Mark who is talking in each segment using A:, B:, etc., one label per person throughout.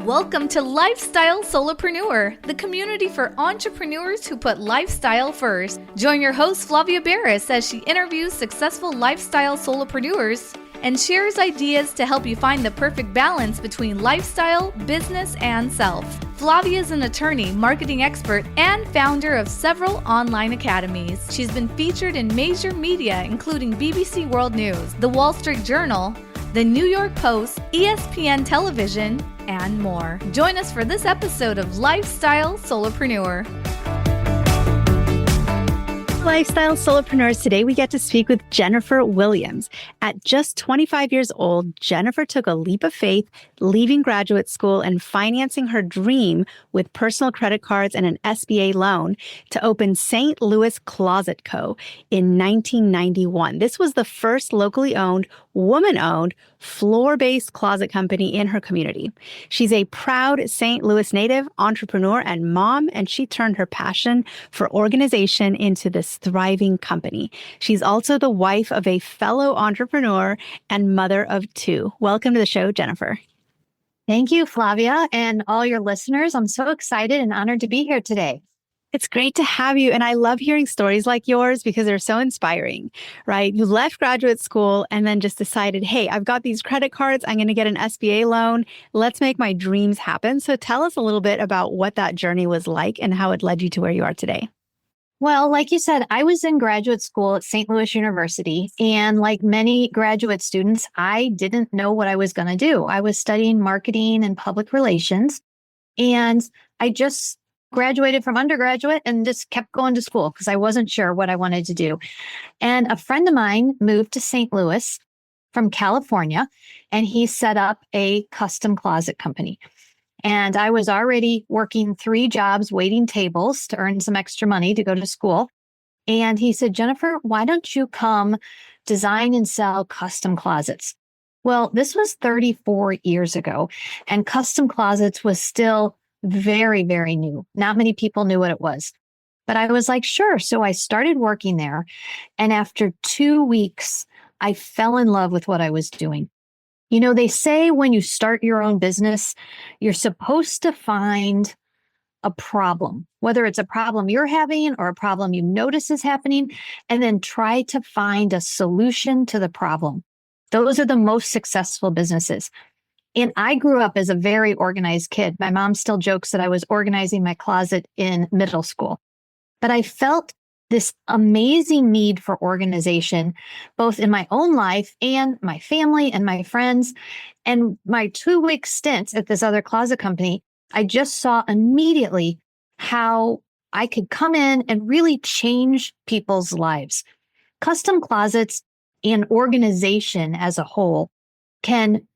A: Welcome to Lifestyle Solopreneur, the community for entrepreneurs who put lifestyle first. Join your host, Flavia Barris, as she interviews successful lifestyle solopreneurs and shares ideas to help you find the perfect balance between lifestyle, business, and self. Flavia is an attorney, marketing expert, and founder of several online academies. She's been featured in major media, including BBC World News, The Wall Street Journal, The New York Post, ESPN Television, and more. Join us for this episode of Lifestyle Solopreneur.
B: Lifestyle Solopreneurs. Today we get to speak with Jennifer Williams. At just 25 years old, Jennifer took a leap of faith, leaving graduate school and financing her dream with personal credit cards and an SBA loan to open St. Louis Closet Co. in 1991. This was the first locally owned, woman-owned, floor-based closet company in her community. She's a proud St. Louis native, entrepreneur, and mom, and she turned her passion for organization into this thriving company. She's also the wife of a fellow entrepreneur and mother of two. Welcome to the show, Jennifer.
C: Thank you, Flavia, and all your listeners. I'm so excited and honored to be here today.
B: It's great to have you. And I love hearing stories like yours because they're so inspiring, right? You left graduate school and then just decided, hey, I've got these credit cards. I'm going to get an SBA loan. Let's make my dreams happen. So tell us a little bit about what that journey was like and how it led you to where you are today.
C: Well, like you said, I was in graduate school at St. Louis University. And like many graduate students, I didn't know what I was going to do. I was studying marketing and public relations. And I just graduated from undergraduate and just kept going to school because I wasn't sure what I wanted to do. And a friend of mine moved to St. Louis from California, and he set up a custom closet company. And I was already working 3 jobs, waiting tables to earn some extra money to go to school. And he said, Jennifer, why don't you come design and sell custom closets? Well, this was 34 years ago, and custom closets was still very, very new. Not many people knew what it was. But I was like, sure. So I started working there. And after 2 weeks, I fell in love with what I was doing. You know, they say when you start your own business, you're supposed to find a problem, whether it's a problem you're having or a problem you notice is happening, and then try to find a solution to the problem. Those are the most successful businesses. And I grew up as a very organized kid. My mom still jokes that I was organizing my closet in middle school. But I felt this amazing need for organization, both in my own life and my family and my friends. And my 2-week stint at this other closet company, I just saw immediately how I could come in and really change people's lives. Custom closets and organization as a whole can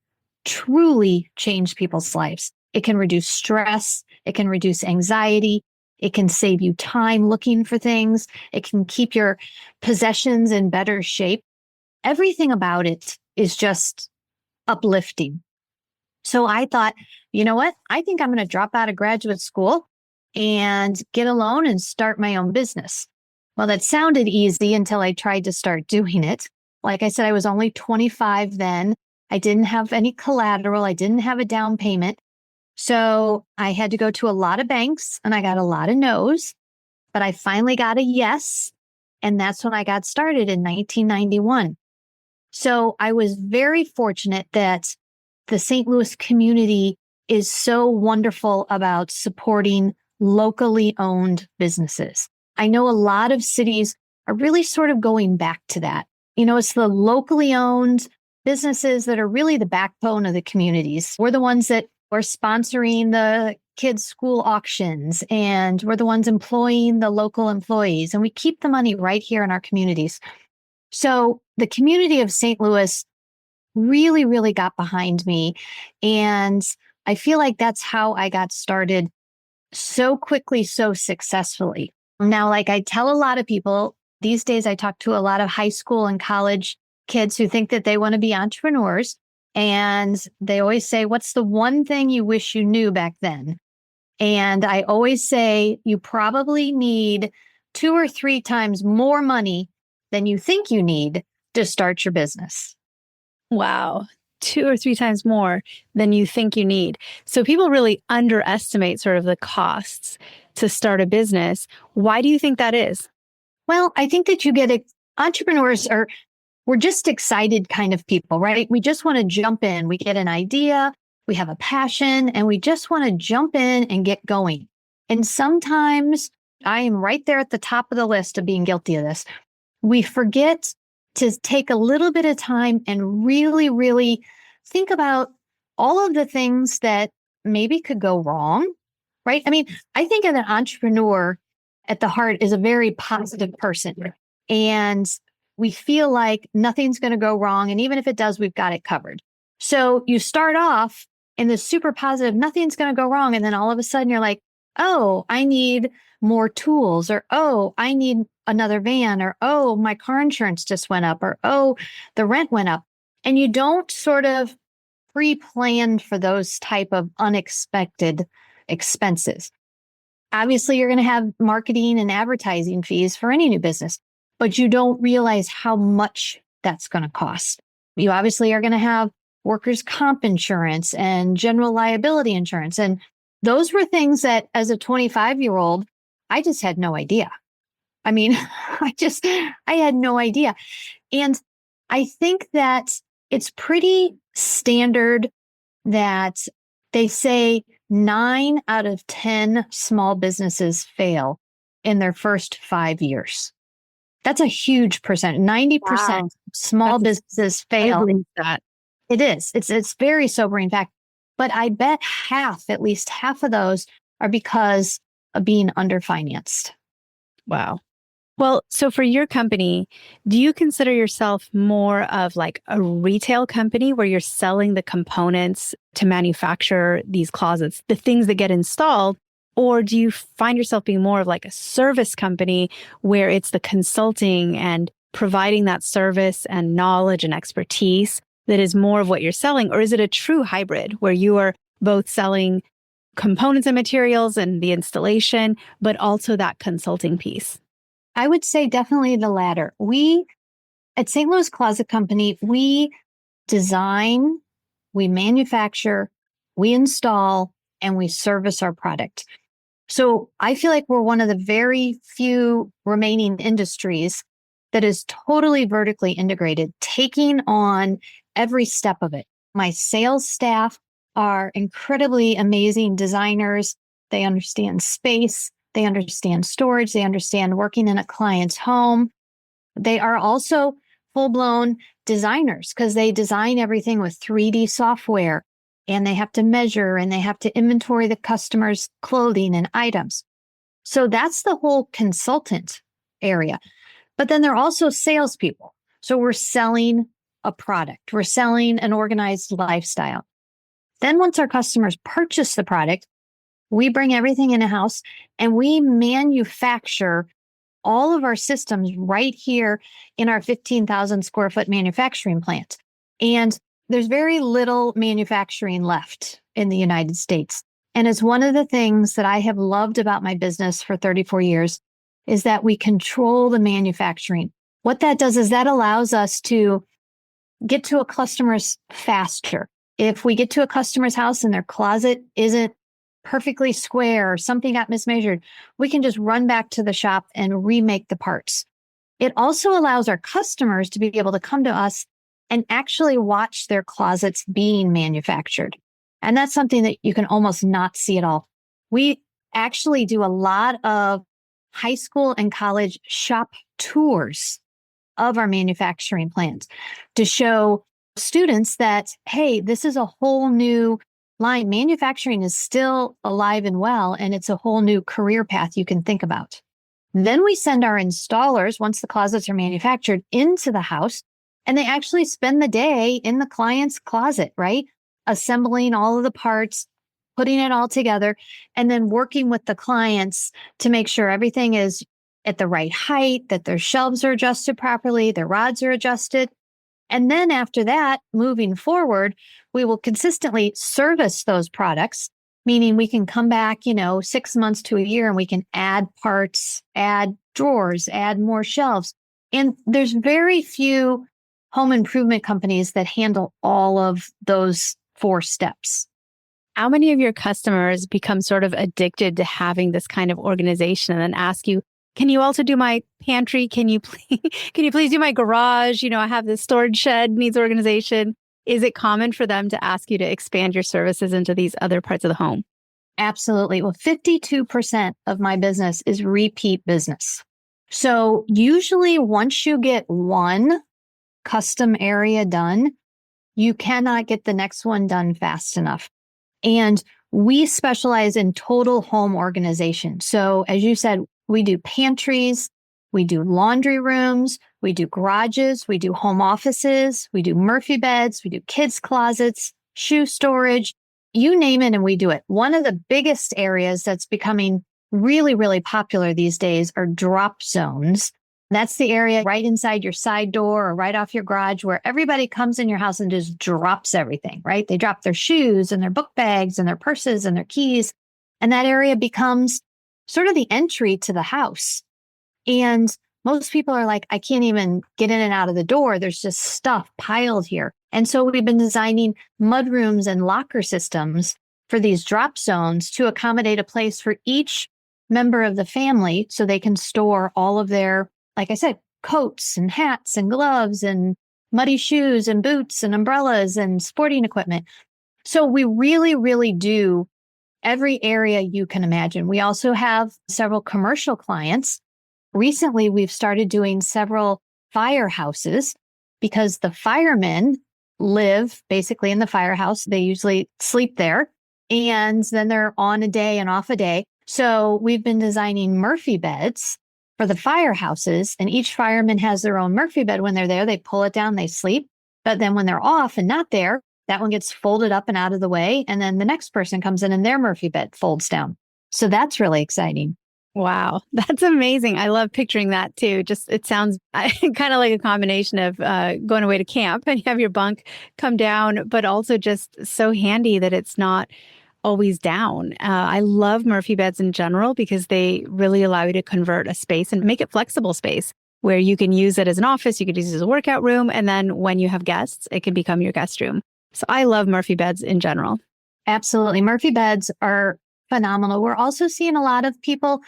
C: truly change people's lives. It can reduce stress. It can reduce anxiety. It can save you time looking for things. It can keep your possessions in better shape. Everything about it is just uplifting. So I thought, you know what? I think I'm going to drop out of graduate school and get a loan and start my own business. Well, that sounded easy until I tried to start doing it. Like I said, I was only 25 then. I didn't have any collateral. I didn't have a down payment. So I had to go to a lot of banks and I got a lot of no's, but I finally got a yes. And that's when I got started in 1991. So I was very fortunate that the St. Louis community is so wonderful about supporting locally owned businesses. I know a lot of cities are really sort of going back to that. You know, it's the locally owned businesses that are really the backbone of the communities. We're the ones that are sponsoring the kids' school auctions, and we're the ones employing the local employees, and we keep the money right here in our communities. So the community of St. Louis really, really got behind me. And I feel like that's how I got started so quickly, so successfully. Now, like I tell a lot of people, these days I talk to a lot of high school and college kids who think that they want to be entrepreneurs. And they always say, what's the one thing you wish you knew back then? And I always say, you probably need 2 or 3 times more money than you think you need to start your business.
B: Wow. 2 or 3 times more than you think you need. So people really underestimate sort of the costs to start a business. Why do you think that is?
C: Well, I think that entrepreneurs we're just excited kind of people, right? We just want to jump in. We get an idea, we have a passion, and we just want to jump in and get going. And sometimes I am right there at the top of the list of being guilty of this. We forget to take a little bit of time and really, really think about all of the things that maybe could go wrong, right? I mean, I think an entrepreneur at the heart is a very positive person. And we feel like nothing's going to go wrong. And even if it does, we've got it covered. So you start off in this super positive, nothing's going to go wrong. And then all of a sudden you're like, oh, I need more tools, or, oh, I need another van, or, oh, my car insurance just went up, or, oh, the rent went up. And you don't sort of pre-plan for those type of unexpected expenses. Obviously, you're going to have marketing and advertising fees for any new business, but you don't realize how much that's going to cost. You obviously are going to have workers' comp insurance and general liability insurance. And those were things that as a 25-year-old, I just had no idea. I mean, I had no idea. And I think that it's pretty standard that they say 9 out of 10 small businesses fail in their first 5 years. That's a huge percent. 90%
B: Wow.
C: small businesses fail.
B: I believe that.
C: It is. It's very sobering fact. But I bet at least half of those are because of being underfinanced.
B: Wow. Well, so for your company, do you consider yourself more of like a retail company where you're selling the components to manufacture these closets, the things that get installed? Or do you find yourself being more of like a service company where it's the consulting and providing that service and knowledge and expertise that is more of what you're selling? Or is it a true hybrid where you are both selling components and materials and the installation, but also that consulting piece?
C: I would say definitely the latter. We at St. Louis Closet Company, we design, we manufacture, we install, and we service our product. So I feel like we're one of the very few remaining industries that is totally vertically integrated, taking on every step of it. My sales staff are incredibly amazing designers. They understand space. They understand storage. They understand working in a client's home. They are also full-blown designers because they design everything with 3D software, and they have to measure and they have to inventory the customer's clothing and items. So that's the whole consultant area. But then they're also salespeople. So we're selling a product. We're selling an organized lifestyle. Then once our customers purchase the product, we bring everything in-house and we manufacture all of our systems right here in our 15,000 square foot manufacturing plant. And there's very little manufacturing left in the United States. And it's one of the things that I have loved about my business for 34 years is that we control the manufacturing. What that does is that allows us to get to a customer's faster. If we get to a customer's house and their closet isn't perfectly square or something got mismeasured, we can just run back to the shop and remake the parts. It also allows our customers to be able to come to us and actually watch their closets being manufactured. And that's something that you can almost not see at all. We actually do a lot of high school and college shop tours of our manufacturing plant to show students that, hey, this is a whole new line. Manufacturing is still alive and well, and it's a whole new career path you can think about. Then we send our installers, once the closets are manufactured, into the house, and they actually spend the day in the client's closet, right? Assembling all of the parts, putting it all together, and then working with the clients to make sure everything is at the right height, that their shelves are adjusted properly, their rods are adjusted. And then after that, moving forward, we will consistently service those products, meaning we can come back, 6 months to a year and we can add parts, add drawers, add more shelves. And there's very few home improvement companies that handle all of those 4 steps.
B: How many of your customers become sort of addicted to having this kind of organization and then ask you, can you also do my pantry? Can you please do my garage? I have this storage shed needs organization. Is it common for them to ask you to expand your services into these other parts of the home?
C: Absolutely. Well, 52% of my business is repeat business. So usually once you get one custom area done, you cannot get the next one done fast enough. And we specialize in total home organization. So as you said, we do pantries, we do laundry rooms, we do garages, we do home offices, we do Murphy beds, we do kids' closets, shoe storage, you name it, and we do it. One of the biggest areas that's becoming really, really popular these days are drop zones. That's the area right inside your side door or right off your garage where everybody comes in your house and just drops everything, right? They drop their shoes and their book bags and their purses and their keys. And that area becomes sort of the entry to the house. And most people are like, I can't even get in and out of the door. There's just stuff piled here. And so we've been designing mudrooms and locker systems for these drop zones to accommodate a place for each member of the family so they can store all of their, like I said, coats and hats and gloves and muddy shoes and boots and umbrellas and sporting equipment. So we really, really do every area you can imagine. We also have several commercial clients. Recently, we've started doing several firehouses because the firemen live basically in the firehouse. They usually sleep there and then they're on a day and off a day. So we've been designing Murphy beds for the firehouses, and each fireman has their own Murphy bed. When they're there, they pull it down, they sleep. But then when they're off and not there, that one gets folded up and out of the way. And then the next person comes in and their Murphy bed folds down. So that's really exciting.
B: Wow, that's amazing. I love picturing that too. Just it sounds kind of like a combination of going away to camp and you have your bunk come down, but also just so handy that it's not always down. I love Murphy beds in general because they really allow you to convert a space and make it flexible space where you can use it as an office, you could use it as a workout room, and then when you have guests, it can become your guest room. So I love Murphy beds in general.
C: Absolutely. Murphy beds are phenomenal. We're also seeing a lot of people,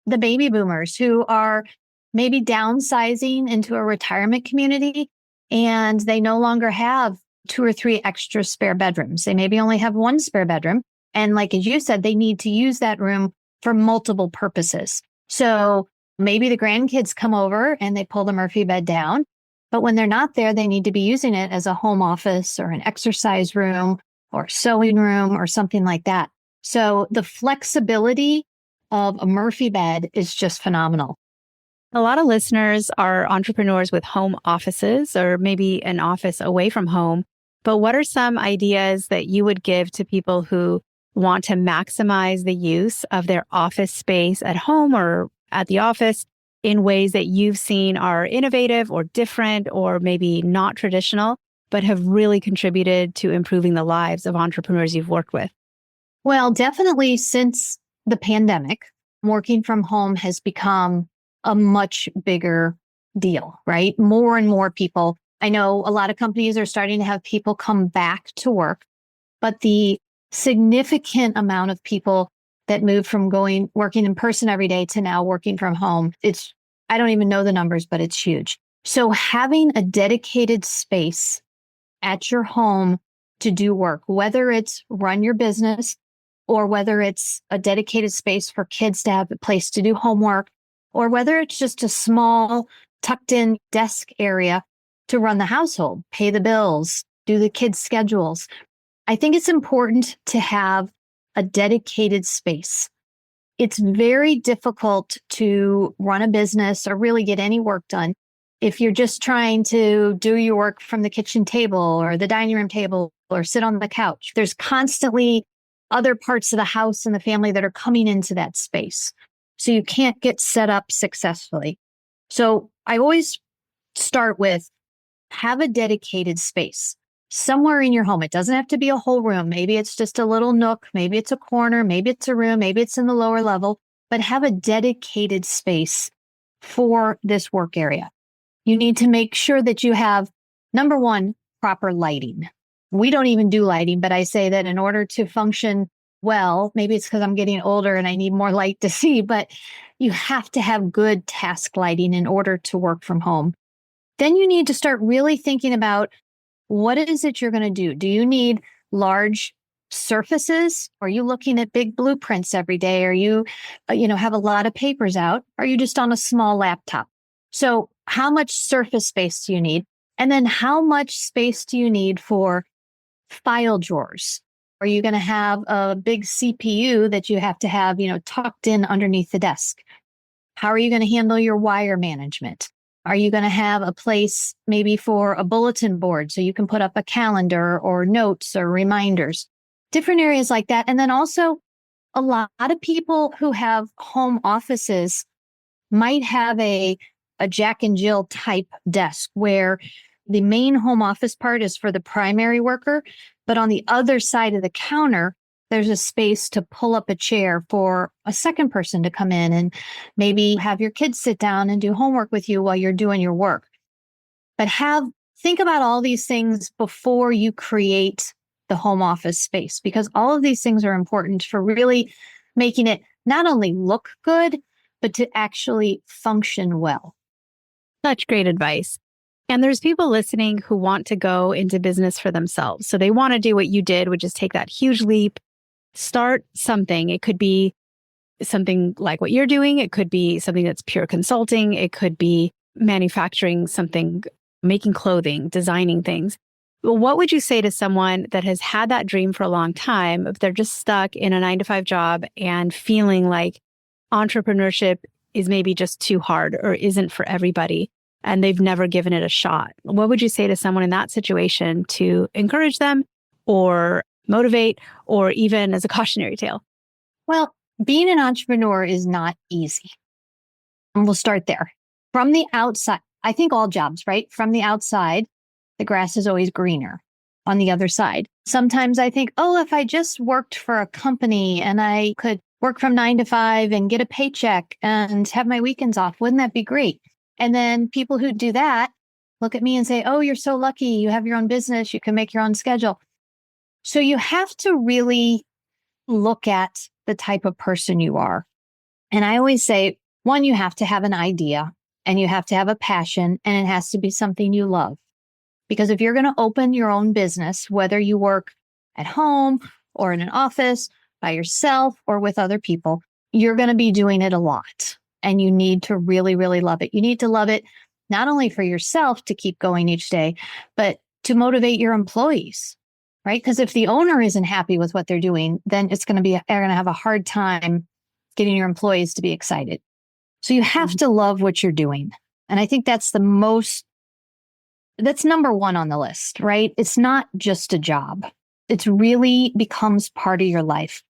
C: the baby boomers, who are maybe downsizing into a retirement community and they no longer have 2 or 3 extra spare bedrooms. They maybe only have 1 spare bedroom. And like, as you said, they need to use that room for multiple purposes. So maybe the grandkids come over and they pull the Murphy bed down, but when they're not there, they need to be using it as a home office or an exercise room or sewing room or something like that. So the flexibility of a Murphy bed is just phenomenal.
B: A lot of listeners are entrepreneurs with home offices or maybe an office away from home. But what are some ideas that you would give to people who want to maximize the use of their office space at home or at the office in ways that you've seen are innovative or different or maybe not traditional, but have really contributed to improving the lives of entrepreneurs you've worked with?
C: Well, definitely since the pandemic, working from home has become a much bigger deal, right? More and more people. I know a lot of companies are starting to have people come back to work, but the significant amount of people that moved from working in person every day to now working from home, I don't even know the numbers, but it's huge. So having a dedicated space at your home to do work, whether it's run your business or whether it's a dedicated space for kids to have a place to do homework, or whether it's just a small tucked in desk area to run the household, pay the bills, do the kids' schedules. I think it's important to have a dedicated space. It's very difficult to run a business or really get any work done if you're just trying to do your work from the kitchen table or the dining room table or sit on the couch. There's constantly other parts of the house and the family that are coming into that space. So you can't get set up successfully. So I always start with have a dedicated space somewhere in your home. It doesn't have to be a whole room. Maybe it's just a little nook. Maybe it's a corner. Maybe it's a room. Maybe it's in the lower level, but have a dedicated space for this work area. You need to make sure that you have Number one, proper lighting. We don't even do lighting, but I say that in order to function well, maybe it's because I'm getting older and I need more light to see, but you have to have good task lighting in order to work from home. Then you need to start really thinking about what is it you're going to do? Do you need large surfaces? Are you looking at big blueprints every day? Are you, have a lot of papers out? Are you just on a small laptop? So how much surface space do you need? And then how much space do you need for file drawers? Are you going to have a big CPU that you have to have, tucked in underneath the desk? How are you going to handle your wire management? Are you going to have a place maybe for a bulletin board so you can put up a calendar or notes or reminders? Different areas like that. And then also a lot of people who have home offices might have a Jack and Jill type desk where the main home office part is for the primary worker, but on the other side of the counter, there's a space to pull up a chair for a second person to come in and maybe have your kids sit down and do homework with you while you're doing your work. But think about all these things before you create the home office space, because all of these things are important for really making it not only look good, but to actually function well.
B: Such great advice. And there's people listening who want to go into business for themselves. So they want to do what you did, which is take that huge leap, start something. It could be something like what you're doing. It could be something that's pure consulting. It could be manufacturing something, making clothing, designing things. Well, what would you say to someone that has had that dream for a long time, if they're just stuck in a 9-to-5 job and feeling like entrepreneurship is maybe just too hard or isn't for everybody, and they've never given it a shot? What would you say to someone in that situation to encourage them or motivate, or even as a cautionary tale?
C: Well, being an entrepreneur is not easy. And we'll start there. From the outside, I think all jobs, right? From the outside, the grass is always greener on the other side. Sometimes I think, if I just worked for a company and I could work from 9 to 5 and get a paycheck and have my weekends off, wouldn't that be great? And then people who do that look at me and say, you're so lucky. You have your own business. You can make your own schedule. So you have to really look at the type of person you are. And I always say, one, you have to have an idea and you have to have a passion, and it has to be something you love. Because if you're going to open your own business, whether you work at home or in an office by yourself or with other people, you're going to be doing it a lot. And you need to really, really love it. You need to love it not only for yourself to keep going each day, but to motivate your employees, right? Because if the owner isn't happy with what they're doing, then they're going to have a hard time getting your employees to be excited. So you have to love what you're doing. And I think that's number one on the list, right? It's not just a job. It really becomes part of your life.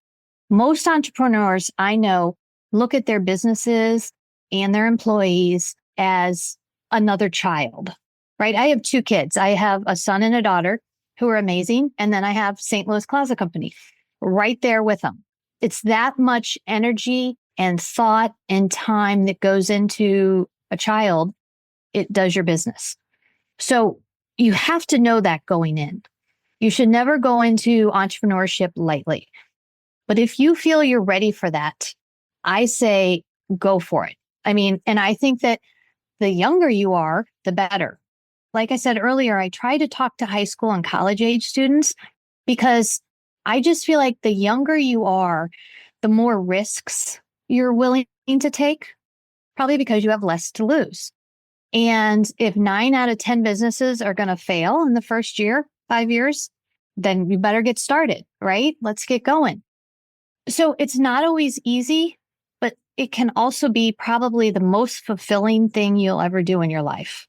C: Most entrepreneurs I know look at their businesses and their employees as another child, right? I have 2 kids. I have a son and a daughter who are amazing. And then I have St. Louis Closet Company right there with them. It's that much energy and thought and time that goes into a child. It does your business. So you have to know that going in. You should never go into entrepreneurship lightly. But if you feel you're ready for that, I say go for it. And I think that the younger you are, the better. Like I said earlier, I try to talk to high school and college age students because I just feel like the younger you are, the more risks you're willing to take, probably because you have less to lose. And if 9 out of 10 businesses are going to fail in the first year, 5 years, then you better get started, right? Let's get going. So it's not always easy, but it can also be probably the most fulfilling thing you'll ever do in your life.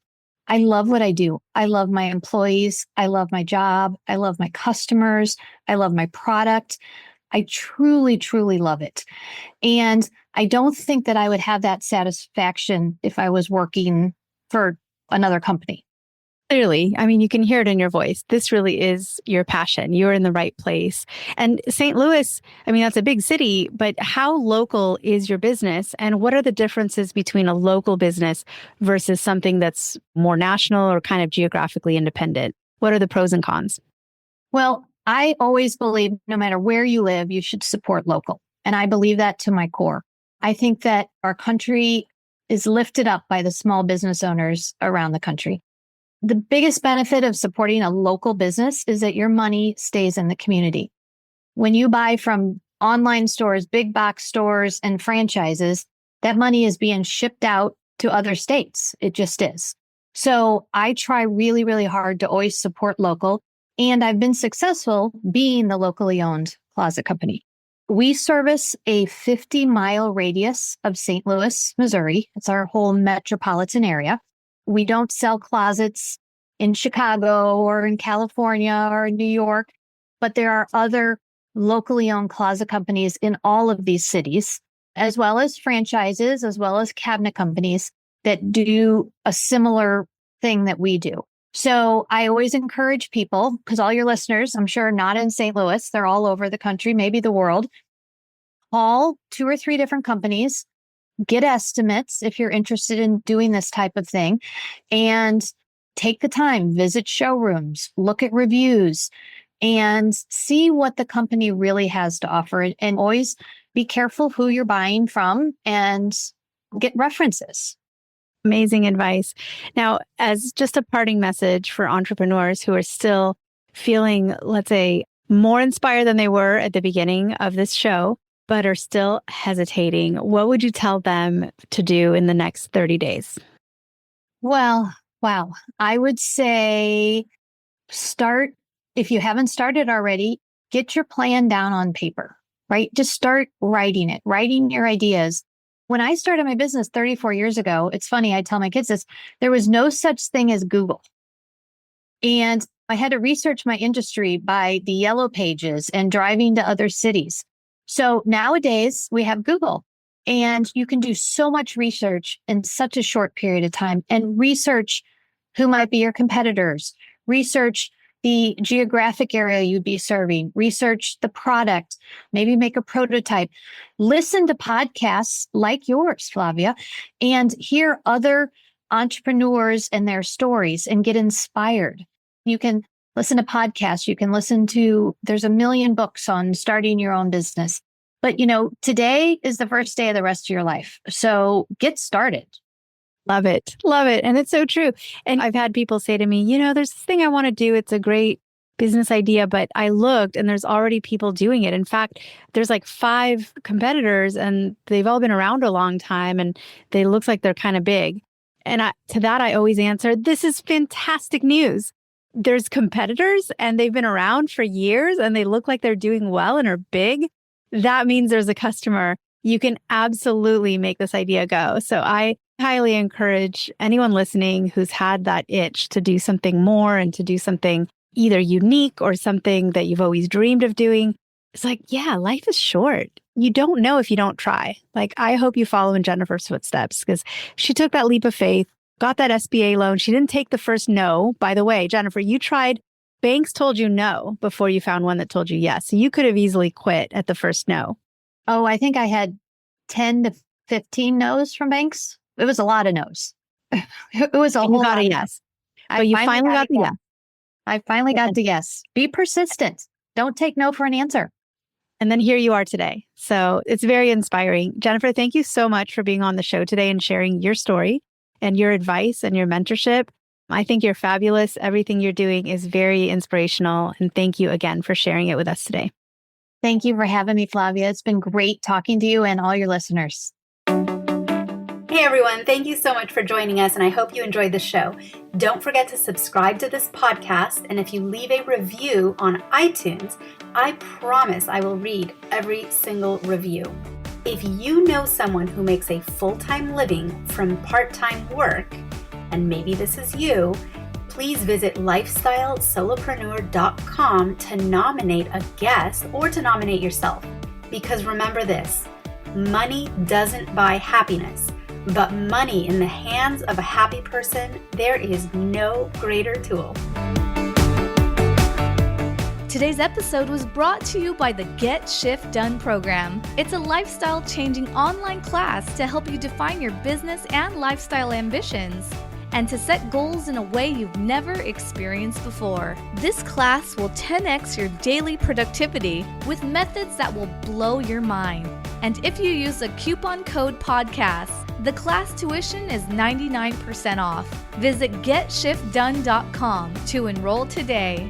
C: I love what I do. I love my employees. I love my job. I love my customers. I love my product. I truly, truly love it. And I don't think that I would have that satisfaction if I was working for another company.
B: Clearly, I mean, you can hear it in your voice. This really is your passion. You're in the right place. And St. Louis, I mean, that's a big city, but how local is your business? And what are the differences between a local business versus something that's more national or kind of geographically independent? What are the pros and cons?
C: Well, I always believe no matter where you live, you should support local. And I believe that to my core. I think that our country is lifted up by the small business owners around the country. The biggest benefit of supporting a local business is that your money stays in the community. When you buy from online stores, big box stores, and franchises, that money is being shipped out to other states. It just is. So I try really, really hard to always support local. And I've been successful being the locally owned closet company. We service a 50-mile radius of St. Louis, Missouri. It's our whole metropolitan area. We don't sell closets in Chicago or in California or in New York, but there are other locally owned closet companies in all of these cities, as well as franchises, as well as cabinet companies that do a similar thing that we do. So I always encourage people, because all your listeners, I'm sure, are not in St. Louis, they're all over the country, maybe the world. Call 2 or 3 different companies, get estimates if you're interested in doing this type of thing, and take the time, visit showrooms, look at reviews, and see what the company really has to offer. And always be careful who you're buying from and get references.
B: Amazing advice. Now, as just a parting message for entrepreneurs who are still feeling, let's say, more inspired than they were at the beginning of this show, but are still hesitating, what would you tell them to do in the next 30 days?
C: Well, wow. I would say start, if you haven't started already, get your plan down on paper, right? Just start writing it, writing your ideas. When I started my business 34 years ago, it's funny, I tell my kids this, there was no such thing as Google. And I had to research my industry by the yellow pages and driving to other cities. So nowadays we have Google and you can do so much research in such a short period of time and research who might be your competitors, research the geographic area you'd be serving, research the product, maybe make a prototype, listen to podcasts like yours, Flavia, and hear other entrepreneurs and their stories and get inspired. You can listen to podcasts. You can listen to, there's a million books on starting your own business. But, today is the first day of the rest of your life. So get started.
B: Love it. Love it. And it's so true. And I've had people say to me, there's this thing I want to do. It's a great business idea, but I looked and there's already people doing it. In fact, there's like 5 competitors and they've all been around a long time and they look like they're kind of big. And to that, I always answer, this is fantastic news. There's competitors and they've been around for years and they look like they're doing well and are big. That means there's a customer. You can absolutely make this idea go. So I highly encourage anyone listening who's had that itch to do something more and to do something either unique or something that you've always dreamed of doing. It's like, yeah, life is short. You don't know if you don't try. Like, I hope you follow in Jennifer's footsteps because she took that leap of faith, got that SBA loan. She didn't take the first no. By the way, Jennifer, you tried, banks told you no before you found one that told you yes. So you could have easily quit at the first no.
C: Oh, I think I had 10 to 15 no's from banks. It was a lot of no's. It was a whole lot.
B: You got a yes. But you finally got the yes.
C: I finally got the yes. Be persistent. Don't take no for an answer.
B: And then here you are today. So it's very inspiring. Jennifer, thank you so much for being on the show today and sharing your story and your advice and your mentorship. I think you're fabulous. Everything you're doing is very inspirational. And thank you again for sharing it with us today.
C: Thank you for having me, Flavia. It's been great talking to you and all your listeners.
D: Hey everyone, thank you so much for joining us and I hope you enjoyed the show. Don't forget to subscribe to this podcast, and if you leave a review on iTunes, I promise I will read every single review. If you know someone who makes a full-time living from part-time work, and maybe this is you, please visit lifestylesolopreneur.com to nominate a guest or to nominate yourself. Because remember this, money doesn't buy happiness. But money in the hands of a happy person, there is no greater tool.
A: Today's episode was brought to you by the Get Shift Done program. It's a lifestyle-changing online class to help you define your business and lifestyle ambitions and to set goals in a way you've never experienced before. This class will 10x your daily productivity with methods that will blow your mind. And if you use a coupon code podcast, the class tuition is 99% off. Visit GetShiftDone.com to enroll today.